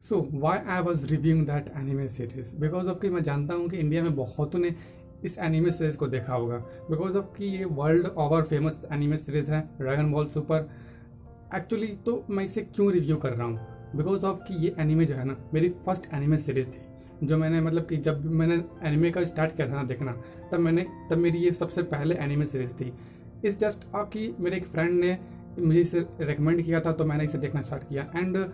So why I was reviewing that anime series because of कि मैं जानता हूँ कि इंडिया में बहुतों ने इस एनिमे सीरीज को देखा होगा बिकॉज ऑफ कि ये world over famous anime series है ड्रैगन बॉल सुपर। एक्चुअली तो मैं इसे क्यों रिव्यू कर रहा हूँ बिकॉज ऑफ कि ये एनिमे जो है ना मेरी फर्स्ट एनिमे सीरीज थी जो मैंने मतलब कि जब मैंने एनिमे का स्टार्ट किया था ना देखना तब मेरी ये सबसे पहले एनिमे सीरीज थी। इस जस्ट कि मेरे एक फ्रेंड ने मुझे इसे रेकमेंड किया था तो मैंने इसे देखना स्टार्ट किया एंड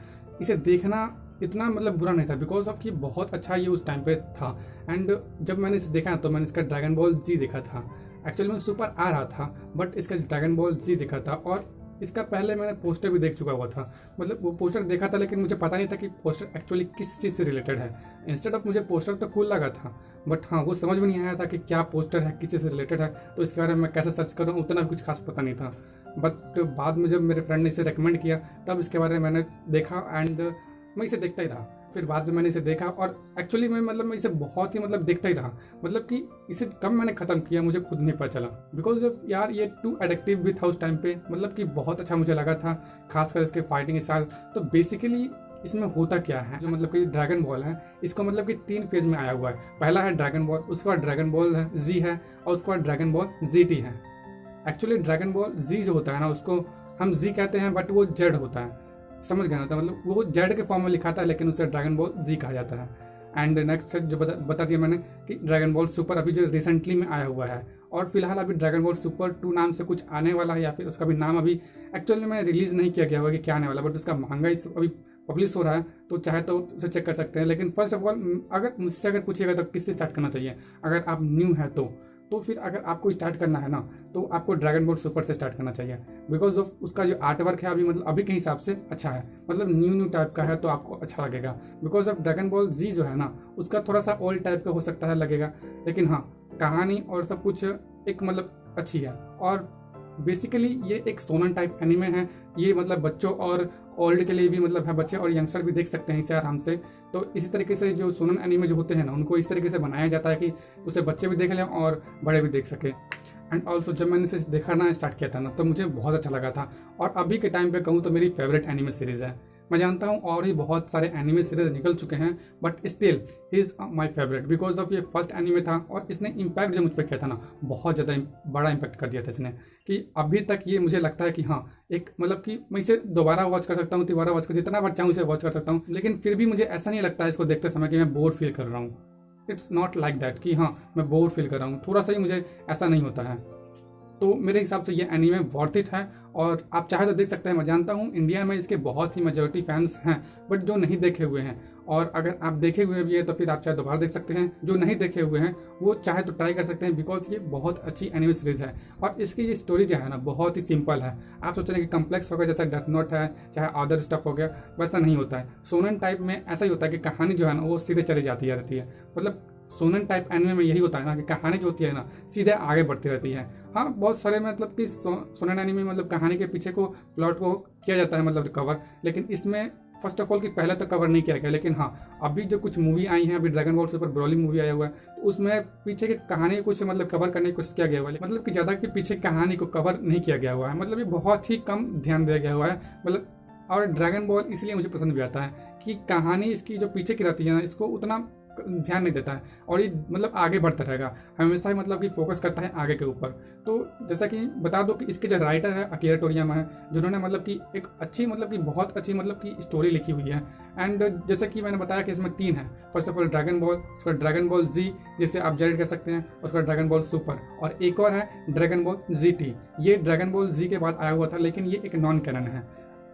इसे देखना इतना मतलब बुरा नहीं था बिकॉज ऑफ कि बहुत अच्छा ये उस टाइम पे था। एंड जब मैंने इसे देखा तो मैंने इसका ड्रैगन बॉल जी देखा था। एक्चुअली में सुपर आ रहा था बट इसका ड्रैगन बॉल जी देखा था और इसका पहले मैंने पोस्टर भी देख चुका हुआ था। मतलब वो पोस्टर देखा था लेकिन मुझे पता नहीं था कि पोस्टर एक्चुअली किस चीज़ से रिलेटेड है। इंस्टेड ऑफ मुझे पोस्टर तो कूल लगा था बट हाँ वो समझ में नहीं आया था कि क्या पोस्टर है किस चीज़ से रिलेटेड है। तो इसके बारे में मैं कैसे सर्च करूँ उतना भी कुछ खास पता नहीं था। बट बाद में जब मेरे फ्रेंड ने इसे रिकमेंड किया तब इसके बारे में मैंने देखा एंड मैं इसे देखता ही रहा। फिर बाद में मैंने इसे देखा और एक्चुअली मैं इसे बहुत ही देखता ही रहा। मतलब कि इसे कब मैंने ख़त्म किया मुझे खुद नहीं पता चला बिकॉज यार ये टू एडिक्टिव भी था उस टाइम पे। मतलब कि बहुत अच्छा मुझे लगा था खासकर इसके फाइटिंग स्टाइल। तो बेसिकली इसमें होता क्या है जो मतलब कि ड्रैगन बॉल है इसको मतलब कि 3 फेज में आया हुआ है। पहला है ड्रैगन बॉल, उसके बाद ड्रैगन बॉल जी है और उसके बाद ड्रैगन बॉल जीटी है। एक्चुअली ड्रैगन बॉल जी जो होता है ना उसको हम जी कहते हैं बट वो जेड होता है। समझ गया ना? तो मतलब वो जेड के फॉर्म में लिखा था लेकिन उसे ड्रैगन बॉल जी कहा जाता है। एंड नेक्स्ट जो बता दिया मैंने कि ड्रैगन बॉल सुपर अभी जो रिसेंटली में आया हुआ है और फिलहाल अभी ड्रैगन बॉल सुपर 2 नाम से कुछ आने वाला है या फिर उसका भी नाम अभी एक्चुअली में रिलीज नहीं किया गया हुआ कि क्या आने वाला बट उसका महंगा अभी पब्लिश हो रहा है तो चाहे तो उसे चेक कर सकते हैं। लेकिन फर्स्ट ऑफ ऑल अगर मुझसे पूछिएगा तो किससे स्टार्ट करना चाहिए अगर आप न्यू है तो फिर अगर आपको स्टार्ट करना है ना तो आपको ड्रैगन बॉल सुपर से स्टार्ट करना चाहिए बिकॉज ऑफ उसका जो आर्ट वर्क है अभी अभी के हिसाब से अच्छा है। मतलब न्यू टाइप का है तो आपको अच्छा लगेगा बिकॉज ऑफ ड्रैगन बॉल जी जो है ना उसका थोड़ा सा ओल्ड टाइप का हो सकता है लगेगा लेकिन हाँ कहानी और सब कुछ एक अच्छी है। और बेसिकली ये एक सोनन टाइप एनिमे है। ये बच्चों और ओल्ड के लिए भी है, बच्चे और यंगस्टर भी देख सकते हैं इसे आराम से। तो इसी तरीके से जो सोनन एनिमे जो होते हैं ना उनको इस तरीके से बनाया जाता है कि उसे बच्चे भी देख लें और बड़े भी देख सके। एंड ऑल्सो जब मैंने इसे देखना स्टार्ट किया था ना तो मुझे बहुत अच्छा लगा था और अभी के टाइम पे कहूँ तो मेरी फेवरेट एनिमे सीरीज़ है। मैं जानता हूँ और ही बहुत सारे एनिमे सीरीज निकल चुके हैं but still he is my favourite because of ये फर्स्ट एनिमे था और इसने इम्पैक्ट जो मुझ पर किया था ना बहुत ज़्यादा बड़ा इम्पैक्ट कर दिया था इसने कि अभी तक ये मुझे लगता है कि हाँ एक कि मैं इसे दोबारा वॉच कर सकता हूँ, तिबारा वॉच कर जितना बार चाहूँ इसे वॉच कर सकता हूँ। लेकिन फिर भी मुझे ऐसा नहीं लगता है इसको देखते समय कि मैं बोर फील कर रहा हूँ। इट्स नॉट लाइक दैट कि हाँ मैं बोर फील कर रहा हूँ, थोड़ा सा ही मुझे ऐसा नहीं होता है। तो मेरे हिसाब से ये एनीमे वर्थ इट है और आप चाहे तो देख सकते हैं। मैं जानता हूँ इंडिया में इसके बहुत ही मेजोरिटी फैंस हैं बट जो नहीं देखे हुए हैं, और अगर आप देखे हुए भी हैं तो फिर आप चाहे दोबारा देख सकते हैं। जो नहीं देखे हुए हैं वो चाहे तो ट्राई कर सकते हैं बिकॉज ये बहुत अच्छी एनिमे सीरीज है और इसकी ये स्टोरी जो है ना बहुत ही सिंपल है। आप सोच रहे हैं कि कम्प्लेक्स हो गया जैसा डेथ नोट है चाहे अदर स्टफ हो गया, वैसा नहीं होता है। सोनन टाइप में ऐसा ही होता है कि कहानी जो है ना वो सीधे चली जाती रहती है। मतलब सोनन टाइप एनिमे में यही होता है ना कि कहानी जो होती है ना सीधे आगे बढ़ती रहती है। हाँ बहुत सारे कि सोनन एनिमे कहानी के पीछे को प्लॉट को किया जाता है रिकवर, लेकिन इसमें फर्स्ट ऑफ ऑल कि पहले तो कवर नहीं किया गया। लेकिन हाँ अभी जो कुछ मूवी आई हैं, अभी dragon ball super Broly movie आया हुआ है तो उसमें पीछे की कहानी कुछ कवर करने की कोशिश किया गया हुआ है। कि ज़्यादा कि पीछे कहानी को कवर नहीं किया गया हुआ है। ये बहुत ही कम ध्यान दिया गया हुआ है। और ड्रैगन बॉल इसलिए मुझे पसंद भी आता है कि कहानी इसकी जो पीछे की रहती है ना इसको उतना ध्यान नहीं देता है और ये आगे बढ़ता रहेगा हमेशा ही कि फोकस करता है आगे के ऊपर। तो जैसा कि बता दो कि इसके जो राइटर है अकीरा टोरियामा है, जिन्होंने कि एक अच्छी कि बहुत अच्छी की स्टोरी लिखी हुई है। एंड जैसा कि मैंने बताया कि इसमें 3 है। First of all dragon ball, उसका ड्रैगन बॉल जी जिसे आप जेड कह सकते हैं, उसका ड्रैगन बॉल सुपर, और एक और है ड्रैगन बॉल जीटी। ये ड्रैगन बॉल जी के बाद आया हुआ था लेकिन ये एक नॉन कैनन है।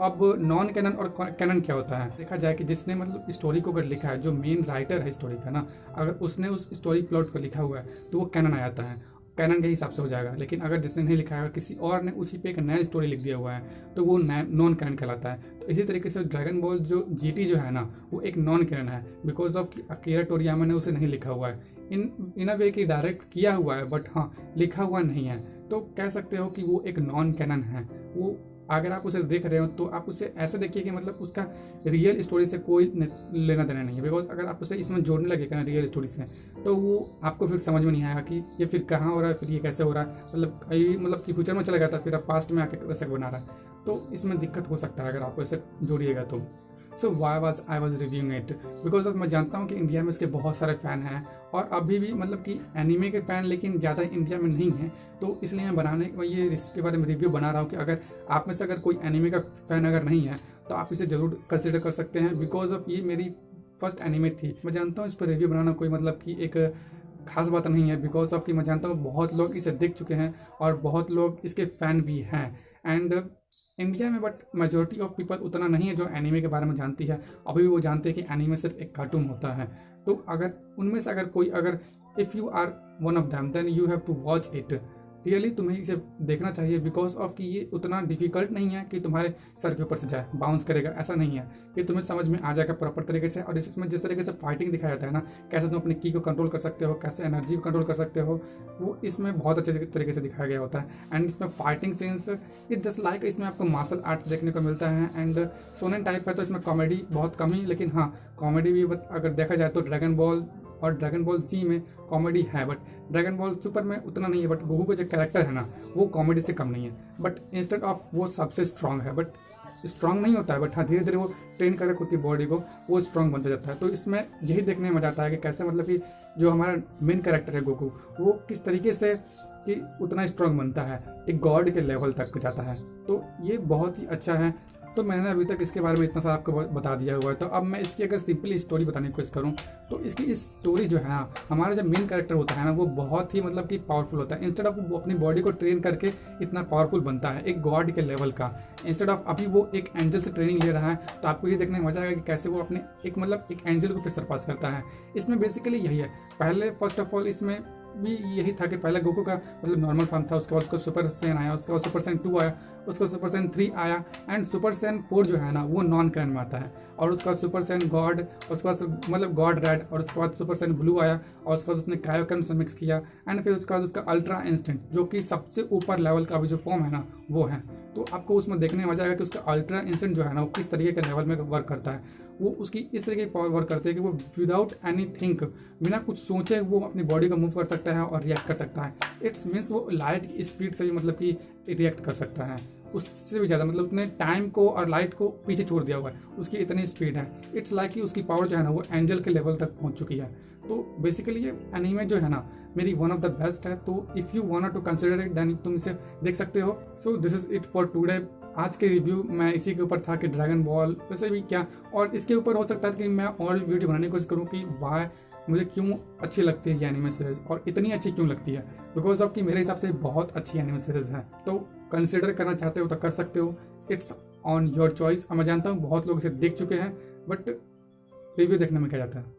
अब नॉन कैनन और कैनन क्या होता है देखा जाए कि जिसने स्टोरी को अगर लिखा है, जो मेन राइटर है स्टोरी का ना, अगर उसने उस स्टोरी प्लॉट को लिखा हुआ है तो वो कैनन आ जाता है, कैनन के हिसाब से हो जाएगा। लेकिन अगर जिसने नहीं लिखा है, किसी और ने उसी पे एक नया स्टोरी लिख दिया हुआ है तो वो नॉन कैनन कहलाता है। तो इसी तरीके से ड्रैगन बॉल जो जीटी जो है ना वो एक नॉन कैनन है बिकॉज ऑफ अकीरा टोरियामा ने उसे नहीं लिखा हुआ है। इन अ वे कि डायरेक्ट किया हुआ है बट हाँ लिखा हुआ नहीं है, तो कह सकते हो कि वो एक नॉन कैनन है। वो अगर आप उसे देख रहे हो तो आप उसे ऐसे देखिए कि उसका रियल स्टोरी से कोई लेना देना नहीं है। बिकॉज अगर आप उसे इसमें जोड़ने लगेगा ना रियल स्टोरी से तो वो आपको फिर समझ में नहीं आएगा कि ये फिर कहाँ हो रहा है, फिर ये कैसे हो रहा है। कि फ्यूचर में चला गया था फिर आप पास्ट में आके वैसे बना रहा है, तो इसमें दिक्कत हो सकता है अगर आप ऐसे जोड़िएगा तो। So why was I was reviewing it because of मैं जानता हूँ कि इंडिया में इसके बहुत सारे फ़ैन हैं और अभी भी मतलब कि एनीमे के फ़ैन लेकिन ज़्यादा इंडिया में नहीं है, तो इसलिए मैं ये इसके बारे में रिव्यू बना रहा हूँ कि अगर आप में से अगर कोई एनीमे का फ़ैन अगर नहीं है तो आप इसे ज़रूर कंसिडर कर सकते हैं, बिकॉज ऑफ ये मेरी फर्स्ट एनीमे थी। मैं जानता हूँ इस पर रिव्यू बनाना कोई मतलब कि एक खास बात नहीं है, बिकॉज ऑफ कि मैं जानता हूँ बहुत लोग इसे देख चुके हैं और बहुत लोग इसके फ़ैन भी हैं एंड इंडिया में, बट मेजोरिटी ऑफ पीपल उतना नहीं है जो एनीमे के बारे में जानती है। अभी भी वो जानते हैं कि एनीमे सिर्फ एक कार्टून होता है। तो अगर उनमें से अगर कोई अगर if you are one of them then you have to watch it. Really तुम्हें इसे देखना चाहिए, बिकॉज ऑफ कि ये उतना डिफिकल्ट नहीं है कि तुम्हारे सर के ऊपर से जाए, बाउंस करेगा, ऐसा नहीं है। कि तुम्हें समझ में आ जाएगा प्रॉपर तरीके से। और इसमें जिस तरीके से फाइटिंग दिखाया जाता है ना, कैसे तुम अपनी की को कंट्रोल कर सकते हो, कैसे एनर्जी को कंट्रोल कर सकते हो, वो इसमें बहुत अच्छे तरीके से दिखाया गया होता है। एंड इसमें fighting scenes it just like इसमें आपको मार्शल आर्ट देखने को मिलता है। एंड सोनेन टाइप है तो इसमें कॉमेडी बहुत कम ही, लेकिन हाँ कॉमेडी भी अगर देखा जाए तो ड्रैगन बॉल और ड्रैगन बॉल जी में कॉमेडी है, बट ड्रैगन बॉल सुपर में उतना नहीं है। बट गोकू का जो कैरेक्टर है ना वो कॉमेडी से कम नहीं है, बट इंस्टेड ऑफ वो सबसे स्ट्रांग है। बट स्ट्रांग नहीं होता है, बट हाँ धीरे धीरे वो ट्रेन करके खुद की बॉडी को वो स्ट्रांग बनता जाता है। तो इसमें यही देखने में मजा आता है कि कैसे मतलब कि जो हमारा मेन कैरेक्टर है गोकू, वो किस तरीके से कि उतना स्ट्रांग बनता है, एक गॉड के लेवल तक जाता है। तो ये बहुत ही अच्छा है। तो मैंने अभी तक इसके बारे में इतना सारा आपको बता दिया हुआ है। तो अब मैं इसकी अगर सिंपली स्टोरी बताने की कोशिश करूँ तो इसकी इस स्टोरी जो है ना, हमारा जो मेन कैरेक्टर होता है ना वो बहुत ही मतलब कि पावरफुल होता है। इंस्टेड ऑफ वो अपनी बॉडी को ट्रेन करके इतना पावरफुल बनता है एक गॉड के लेवल का, इंस्टेड ऑफ अभी वो एक एंजल से ट्रेनिंग ले रहा है। तो आपको ये देखने में मजा आएगा कि कैसे वो अपने एक मतलब एक एंजल को फिर सरपास करता है। इसमें बेसिकली यही है। पहले फर्स्ट ऑफ ऑल इसमें भी यही था कि पहले गोकू का मतलब नॉर्मल फॉर्म था, उसके बाद उसको सुपर सैन आया, उसके बाद सुपर सैन 2 आया, उसको सुपर सैन 3 आया एंड सुपर सैन 4 जो है ना वो नॉन करंट में आता है। और उसके बाद सुपर सैन गॉड, और उसके बाद मतलब गॉड रेड, और उसके बाद सुपर सैन ब्लू आया, और उसके बाद उसने कायोकन से मिक्स किया एंड फिर उसके बाद उसका अल्ट्रा इंस्टेंट जो कि सबसे ऊपर लेवल का अभी जो फॉर्म है ना वो है। तो आपको उसमें देखने में मजा आएगा कि उसका अल्ट्रा इंस्टेंट जो है ना वो किस तरीके के लेवल में वर्क करता है। वो उसकी इस तरीके की पावर वर्क करती है कि वो विदाउट एनी थिंक, बिना कुछ सोचे वो अपनी बॉडी को मूव कर सकता है और रिएक्ट कर सकता है। इट्स मीन्स वो लाइट की स्पीड से भी मतलब कि रिएक्ट कर सकता है, उससे भी ज़्यादा। मतलब उसने टाइम को और लाइट को पीछे छोड़ दिया हुआ है, उसकी इतनी स्पीड है। इट्स लाइक कि उसकी पावर जो है ना वो एंजल के लेवल तक पहुंच चुकी है। तो बेसिकली ये एनीमे जो है ना मेरी वन ऑफ द बेस्ट है। तो if you want to consider it then तुम इसे देख सकते हो। So this is it for today. आज के रिव्यू मैं इसी के ऊपर था कि ड्रैगन बॉल वैसे भी क्या, और इसके ऊपर हो सकता है कि मैं और वीडियो बनाने की कोशिश करूँ कि वाई मुझे क्यों अच्छी लगती है ये एनिमे सीरीज और इतनी अच्छी क्यों लगती है, बिकॉज ऑफ कि मेरे हिसाब से बहुत अच्छी एनिमे सीरीज है। तो कंसिडर करना चाहते हो तो कर सकते हो, इट्स ऑन योर चॉइस। और मैं जानता हूँ बहुत लोग इसे देख चुके हैं, बट रिव्यू देखने में क्या जाता है।